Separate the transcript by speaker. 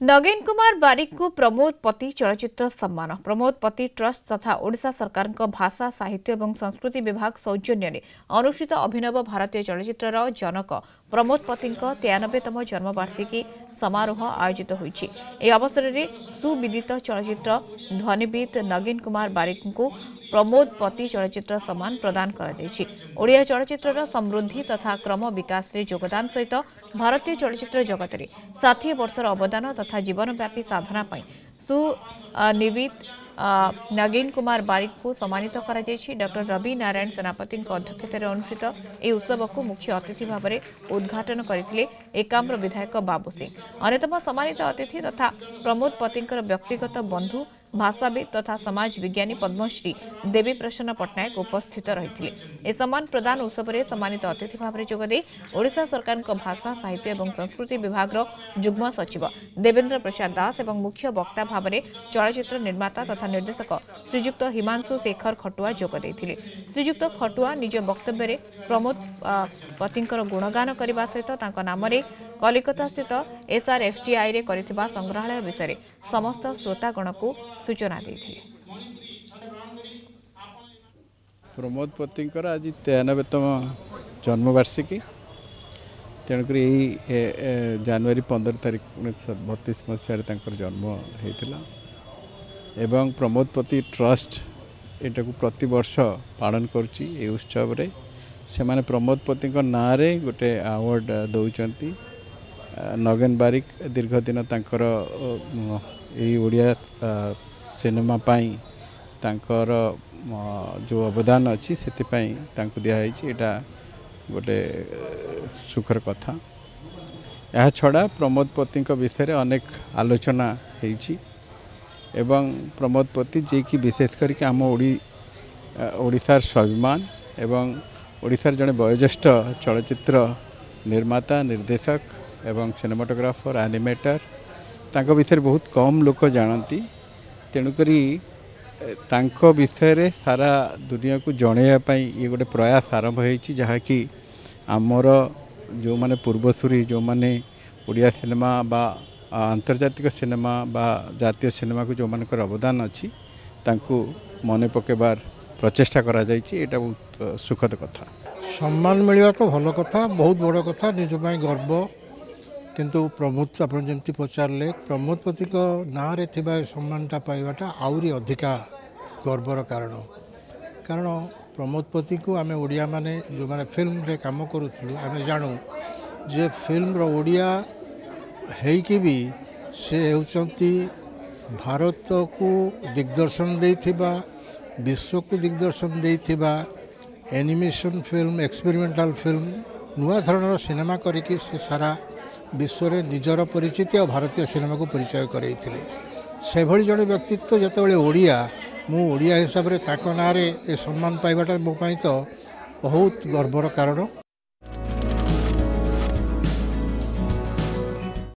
Speaker 1: Again Kumar बारिक को प्रमोद पति चलचित्र सम्मान प्रमोद पति ट्रस्ट तथा ओडिशा सरकार भाषा साहित्य और संस्कृति विभाग सौजन्य अनुष्ठित अभिनव भारतीय चलचित्र जनक प्रमोद पति 93तम जन्मवार्षिकी समारोह आयोजित होइछि। ए अवसर में सुविदित चलचित्र ध्वनिविद नगेन कुमार बारिक को प्रमोद पति चलचित्र सम्मान प्रदान ओडिया चलचित्र समृद्धि तथा क्रम विकास रे योगदान सहित भारतीय चलचित्र जगत में 60 वर्षर अवदान तथा जीवनव्यापी साधना सुनिविद नगेन कुमार बारिक को सम्मानित डॉक्टर रवि नारायण सेनापति अध्यक्षतार अनुष्ठित यह उत्सव को मुख्य अतिथि भाव में उद्घाटन करते एकाम्र विधायक बाबू सिंह। अन्यतम सम्मानित अतिथि तथा प्रमोद पति व्यक्तिगत बंधु भाषाविद तथा समाज विज्ञानी पद्मश्री देवी प्रसन्न पट्टनायक उपस्थित रही। ए सम्मान प्रदान उत्सव में सम्मानित अतिथि भाव में जोगदे ओडिशा सरकार भाषा साहित्य और संस्कृति विभाग जुग्म सचिव देवेन्द्र प्रसाद दास और मुख्य वक्ता भाव में चलचित्र निर्माता तथा निर्देशक श्रीजुक्त हिमांशु शेखर खटुआ जोगदे। श्रीजुक्त खटुआ निज वक्तव्य में प्रमोद पति गुणगान करने सहित नाम कलिकता स्थित SRFTI रे करिथिबा संग्रहालय विषय समस्त श्रोतागण को सूचना देथिले।
Speaker 2: प्रमोद पति आज 93तम जन्मवार्षिकी तेणुक जनवरी 15 तारिख 1932 मसीह जन्म होता एवं प्रमोद पति ट्रस्ट एटा को प्रति वर्ष पालन करुच्ची। उत्सव रे से माने प्रमोद पति ना रे गोटे अवार्ड दौरान नगेन बारिक दीर्घ दिन तांकर ओडिया सिनेमा पाई तांकर जो अवदान अच्छी से दिखाई एटा गोटे सुखर कथा। यह छड़ा प्रमोद पति विषय अनेक आलोचना होइछि एवं प्रमोद पति जे कि विशेष करके आम ओडिशार स्वाभिमान एवं ओडिशार जड़े वयोज्येष्ठ चलचित्र निर्माता निर्देशक एवं सिनेमाटोग्राफर एनिमेटर तांको विषय बहुत कम लोक जानती। तेणुकरी तांको विषय रे सारा दुनिया को जणैया ये गोटे प्रयास आरंभ होइछि जहाँकि आमर जो माने पूर्वसूरी जो माने ओडिया सिनेमा बा आंतर्जातिक सिनेमा बा जातीय सिनेमा को जो मानकर अवदान अच्छी तांको मने पकेबार प्रचेष्टा करा जाइछि। एटा बहुत सुखद कथा।
Speaker 3: सम्मान मिलवा तो भल कथा, बहुत बड़ कथा, निज गर्व। किंतु प्रमोद आप जमी पचारे प्रमोद पति ना रे सम्मानटा पाइबाटा आउरी अधिका गर्वर कारण प्रमोद पति को आम ओडिया माने जो माने फिल्म रे काम करूँ आम जानू जे फिल्म रो ओडिया है कि भी से होती भारत को दिग्दर्शन देथिबा विश्व को दिग्दर्शन देथिबा एनिमेशन फिल्म एक्सपेरिमेंटल फिल्म नुआ धरण सिनेमा करिकि से सारा विश्व में निजर परिचिति और भारतीय सिनेमा को परिचय कराई से भली जड़े व्यक्तित्व जिते ओडिया मु ओडिया हिसाब से ताक ना रे ए सम्मान पाइबाटा मो तो बहुत गर्वर कारण।